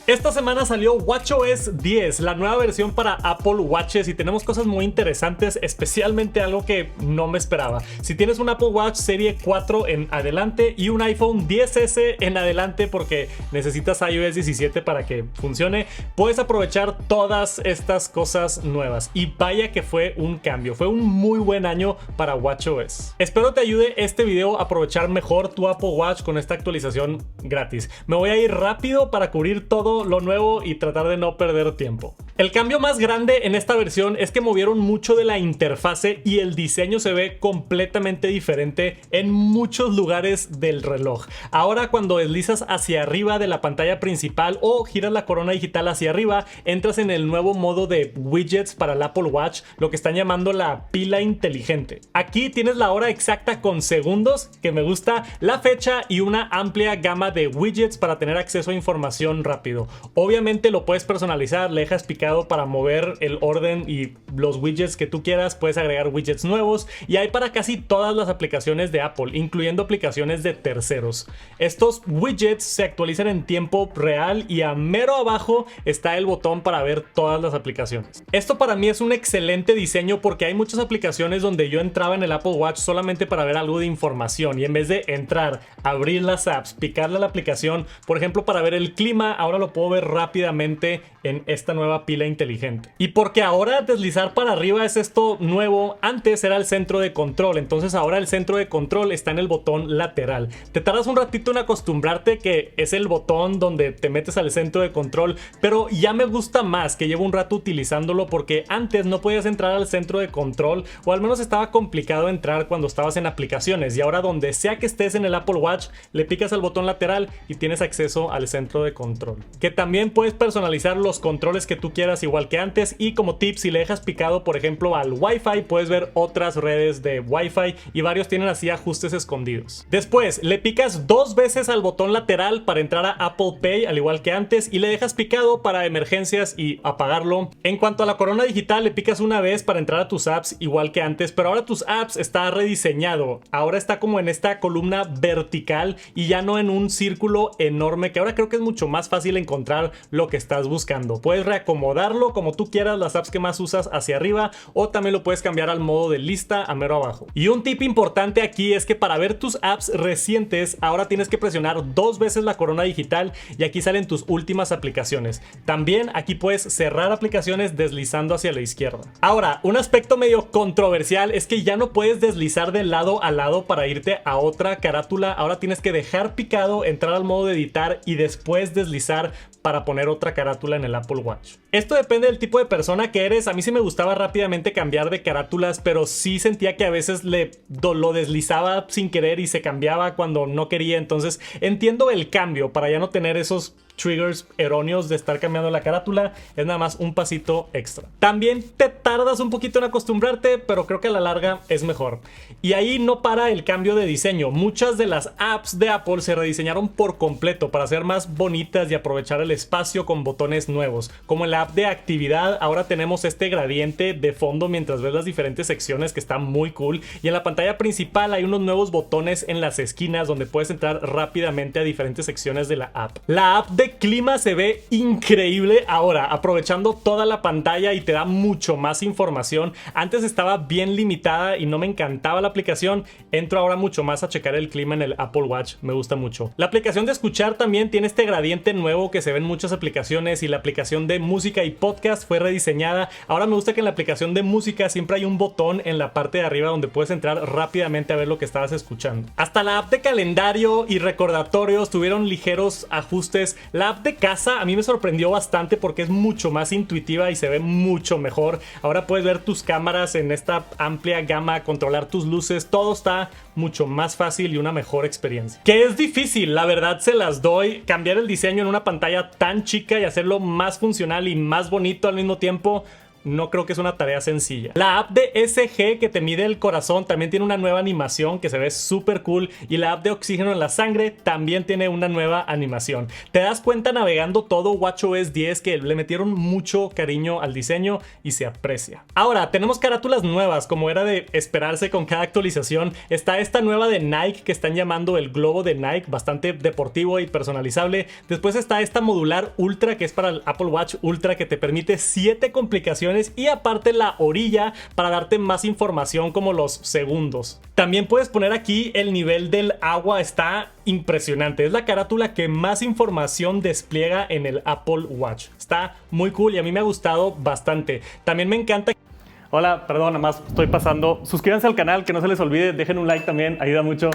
Esta semana salió WatchOS 10, la nueva versión para Apple Watches, y tenemos cosas muy interesantes, especialmente algo que no me esperaba. Si tienes un Apple Watch Serie 4 en adelante y un iPhone XS en adelante, porque necesitas iOS 17 para que funcione, puedes aprovechar todas estas cosas nuevas. Y vaya que fue un cambio, fue un muy buen año para WatchOS. Espero te ayude este video a aprovechar mejor tu Apple Watch con esta actualización gratis. Me voy a ir rápido para cubrir todo lo nuevo y tratar de no perder tiempo. El cambio más grande en esta versión es que movieron mucho de la interfase y el diseño se ve completamente diferente en muchos lugares del reloj. Ahora, cuando deslizas hacia arriba de la pantalla principal o giras la corona digital hacia arriba, entras en el nuevo modo de widgets para el Apple Watch, lo que están llamando la pila inteligente. Aquí tienes la hora exacta con segundos, que me gusta, la fecha y una amplia gama de widgets para tener acceso a información rápido. Obviamente lo puedes personalizar, le dejas picado para mover el orden y los widgets que tú quieras, puedes agregar widgets nuevos y hay para casi todas las aplicaciones de Apple, incluyendo aplicaciones de terceros. Estos widgets se actualizan en tiempo real y a mero abajo está el botón para ver todas las aplicaciones. Esto para mí es un excelente diseño porque hay muchas aplicaciones donde yo entraba en el Apple Watch solamente para ver algo de información y en vez de entrar, abrir las apps, picarle a la aplicación, por ejemplo para ver el clima, ahora lo puedo ver rápidamente en esta nueva pila inteligente. Y porque ahora deslizar para arriba es esto nuevo, antes era el centro de control, entonces ahora el centro de control está en el botón lateral. Te tardas un ratito en acostumbrarte que es el botón donde te metes al centro de control, pero ya me gusta más, que llevo un rato utilizándolo porque antes no podías entrar al centro de control, o al menos estaba complicado entrar cuando estabas en aplicaciones, y ahora donde sea que estés en el Apple Watch, le picas al botón lateral y tienes acceso al centro de control. Que también puedes personalizar los controles que tú quieras igual que antes, y como tip, si le dejas picado por ejemplo al Wi-Fi, puedes ver otras redes de Wi-Fi y varios tienen así ajustes escondidos. Después le picas 2 veces al botón lateral para entrar a Apple Pay al igual que antes y le dejas picado para emergencias y apagarlo. En cuanto a la corona digital, le picas una vez para entrar a tus apps igual que antes, pero ahora tus apps está rediseñado, ahora está como en esta columna vertical y ya no en un círculo enorme, que ahora creo que es mucho más fácil encontrar lo que estás buscando. Puedes reacomodarlo como tú quieras, las apps que más usas hacia arriba, o también lo puedes cambiar al modo de lista a mero abajo. Y un tip importante aquí es que para ver tus apps recientes ahora tienes que presionar 2 veces la corona digital y aquí salen tus últimas aplicaciones. También aquí puedes cerrar aplicaciones deslizando hacia la izquierda. Ahora, un aspecto medio controversial es que ya no puedes deslizar de lado a lado para irte a otra carátula. Ahora tienes que dejar picado, entrar al modo de editar y después deslizar para poner otra carátula en el Apple Watch. Esto depende del tipo de persona que eres. A mí sí me gustaba rápidamente cambiar de carátulas, pero sí sentía que a veces lo deslizaba sin querer y se cambiaba cuando no quería. Entonces entiendo el cambio para ya no tener esos triggers erróneos de estar cambiando la carátula. Es nada más un pasito extra. También te tardas un poquito en acostumbrarte, pero creo que a la larga es mejor. Y ahí no para el cambio de diseño. Muchas de las apps de Apple se rediseñaron por completo para ser más bonitas y aprovechar el espacio con botones nuevos. Como en la app de actividad, ahora tenemos este gradiente de fondo mientras ves las diferentes secciones, que está muy cool. Y en la pantalla principal hay unos nuevos botones en las esquinas donde puedes entrar rápidamente a diferentes secciones de la app. La app de clima se ve increíble ahora, aprovechando toda la pantalla y te da mucho más información. Antes estaba bien limitada y no me encantaba la aplicación. Entro ahora mucho más a checar el clima en el Apple Watch, me gusta mucho. La aplicación de escuchar también tiene este gradiente nuevo que se ve en muchas aplicaciones, y la aplicación de música y podcast fue rediseñada. Ahora me gusta que en la aplicación de música siempre hay un botón en la parte de arriba donde puedes entrar rápidamente a ver lo que estabas escuchando. Hasta la app de calendario y recordatorios tuvieron ligeros ajustes. La app de casa a mí me sorprendió bastante porque es mucho más intuitiva y se ve mucho mejor. Ahora puedes ver tus cámaras en esta amplia gama, controlar tus luces, todo está mucho más fácil y una mejor experiencia. Que es difícil, la verdad se las doy. Cambiar el diseño en una pantalla tan chica y hacerlo más funcional y más bonito al mismo tiempo no creo que es una tarea sencilla. La app de SG que te mide el corazón también tiene una nueva animación que se ve súper cool, y la app de oxígeno en la sangre también tiene una nueva animación. Te das cuenta navegando todo WatchOS 10 que le metieron mucho cariño al diseño y se aprecia. Ahora, tenemos carátulas nuevas, como era de esperarse con cada actualización. Está esta nueva de Nike que están llamando el globo de Nike, bastante deportivo y personalizable. Después está esta modular Ultra que es para el Apple Watch Ultra, que te permite 7 complicaciones y aparte la orilla para darte más información como los segundos. También puedes poner aquí el nivel del agua, está impresionante. Es la carátula que más información despliega en el Apple Watch. Está muy cool y a mí me ha gustado bastante. También me encanta. Hola, perdón, nada más estoy pasando. Suscríbanse al canal, que no se les olvide, dejen un like también, ayuda mucho.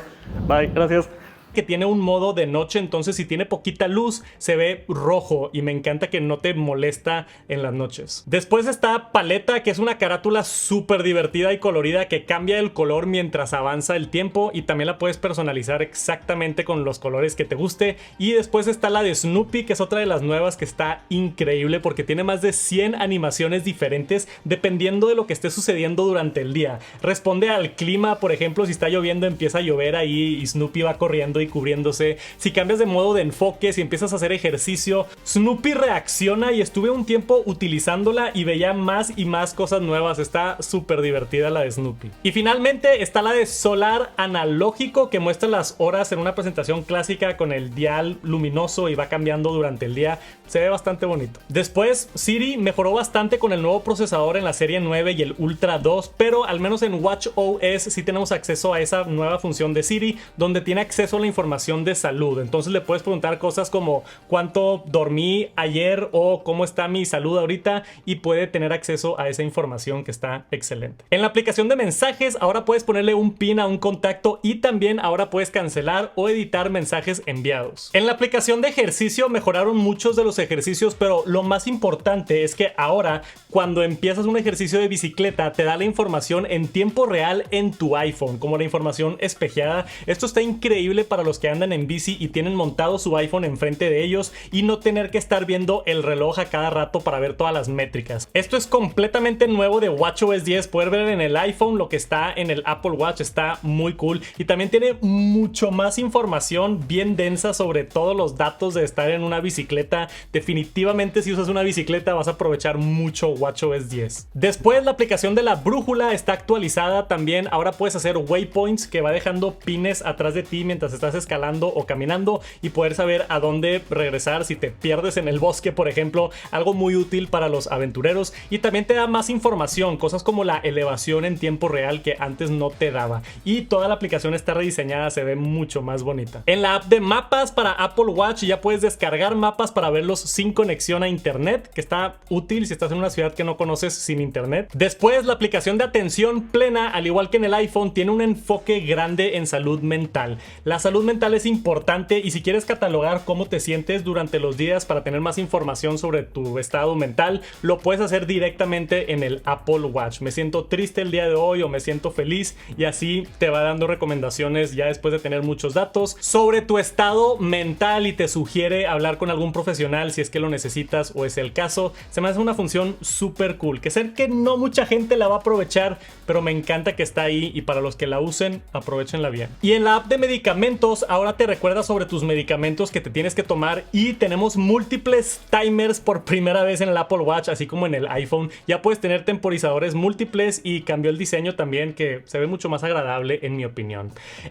Bye, gracias. Que tiene un modo de noche, entonces si tiene poquita luz se ve rojo y me encanta que no te molesta en las noches. Después está Paleta, que es una carátula súper divertida y colorida que cambia el color mientras avanza el tiempo y también la puedes personalizar exactamente con los colores que te guste. Y después está la de Snoopy, que es otra de las nuevas que está increíble porque tiene más de 100 animaciones diferentes dependiendo de lo que esté sucediendo durante el día. Responde al clima, por ejemplo, si está lloviendo empieza a llover ahí y Snoopy va corriendo y cubriéndose. Si cambias de modo de enfoque, si empiezas a hacer ejercicio, Snoopy reacciona, y estuve un tiempo utilizándola y veía más y más cosas nuevas. Está súper divertida la de Snoopy. Y finalmente está la de Solar Analógico, que muestra las horas en una presentación clásica con el dial luminoso y va cambiando durante el día. Se ve bastante bonito. Después Siri mejoró bastante con el nuevo procesador en la serie 9 y el Ultra 2, pero al menos en WatchOS sí tenemos acceso a esa nueva función de Siri donde tiene acceso a la información de salud. Entonces le puedes preguntar cosas como cuánto dormí ayer o cómo está mi salud ahorita, y puede tener acceso a esa información, que está excelente. En la aplicación de mensajes ahora puedes ponerle un pin a un contacto y también ahora puedes cancelar o editar mensajes enviados. En la aplicación de ejercicio mejoraron muchos de los ejercicios, pero lo más importante es que ahora cuando empiezas un ejercicio de bicicleta te da la información en tiempo real en tu iPhone, como la información espejeada. Esto está increíble para los que andan en bici y tienen montado su iPhone enfrente de ellos y no tener que estar viendo el reloj a cada rato para ver todas las métricas. Esto es completamente nuevo de WatchOS 10, poder ver en el iPhone lo que está en el Apple Watch. Está muy cool y también tiene mucho más información bien densa sobre todos los datos de estar en una bicicleta. Definitivamente si usas una bicicleta vas a aprovechar mucho WatchOS 10. Después la aplicación de la brújula está actualizada también. Ahora puedes hacer waypoints, que va dejando pines atrás de ti mientras estás escalando o caminando, y poder saber a dónde regresar si te pierdes en el bosque, por ejemplo. Algo muy útil para los aventureros. Y también te da más información, cosas como la elevación en tiempo real que antes no te daba. Y toda la aplicación está rediseñada, se ve mucho más bonita. En la app de mapas para Apple Watch ya puedes descargar mapas para verlos sin conexión a internet, que está útil si estás en una ciudad que no conoces sin internet. Después la aplicación de atención plena, al igual que en el iPhone, tiene un enfoque grande en salud mental. La salud mental es importante, y si quieres catalogar cómo te sientes durante los días para tener más información sobre tu estado mental, lo puedes hacer directamente en el Apple Watch. Me siento triste el día de hoy o me siento feliz, y así te va dando recomendaciones ya después de tener muchos datos sobre tu estado mental y te sugiere hablar con algún profesional si es que lo necesitas o es el caso. Se me hace una función súper cool, que sé que no mucha gente la va a aprovechar, pero me encanta que está ahí, y para los que la usen, aprovechenla bien. Y en la app de medicamentos ahora te recuerda sobre tus medicamentos que te tienes que tomar, y tenemos múltiples timers por primera vez en el Apple Watch, así como en el iPhone. Ya puedes tener temporizadores múltiples y cambió el diseño también, que se ve mucho más agradable en mi opinión.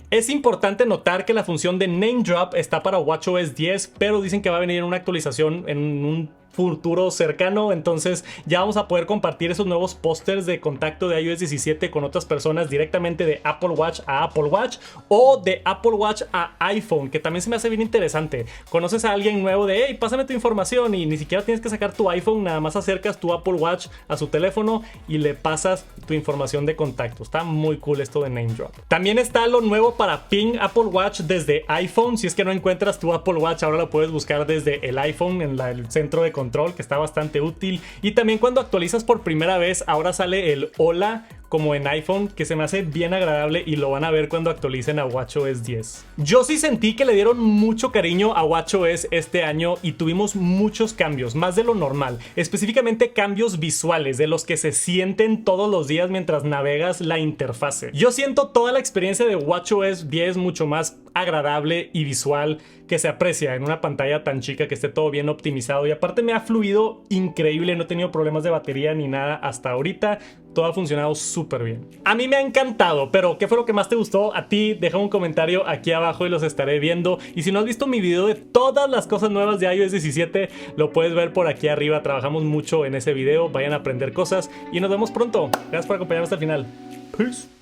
Es importante notar que la función de Name Drop está para WatchOS 10, pero dicen que va a venir una actualización en un futuro cercano, entonces ya vamos a poder compartir esos nuevos pósters de contacto de iOS 17 con otras personas directamente de Apple Watch a Apple Watch o de Apple Watch a iPhone, que también se me hace bien interesante. Conoces a alguien nuevo de hey, pásame tu información, y ni siquiera tienes que sacar tu iPhone, nada más acercas tu Apple Watch a su teléfono y le pasas tu información de contacto. Está muy cool esto de Name Drop. También está lo nuevo para Ping Apple Watch desde iPhone. Si es que no encuentras tu Apple Watch, ahora lo puedes buscar desde el iPhone en el centro de control, que está bastante útil. Y también cuando actualizas por primera vez, ahora sale el hola como en iPhone, que se me hace bien agradable y lo van a ver cuando actualicen a watchOS 10. Yo sí sentí que le dieron mucho cariño a watchOS este año y tuvimos muchos cambios, más de lo normal, específicamente cambios visuales, de los que se sienten todos los días mientras navegas la interfase. Yo siento toda la experiencia de watchOS 10 mucho más agradable y visual, que se aprecia en una pantalla tan chica, que esté todo bien optimizado, y aparte me ha fluido increíble, no he tenido problemas de batería ni nada hasta ahorita. Todo ha funcionado súper bien. A mí me ha encantado, pero ¿qué fue lo que más te gustó a ti? Deja un comentario aquí abajo y los estaré viendo. Y si no has visto mi video de todas las cosas nuevas de iOS 17, lo puedes ver por aquí arriba. Trabajamos mucho en ese video, vayan a aprender cosas y nos vemos pronto. Gracias por acompañarnos hasta el final. Peace.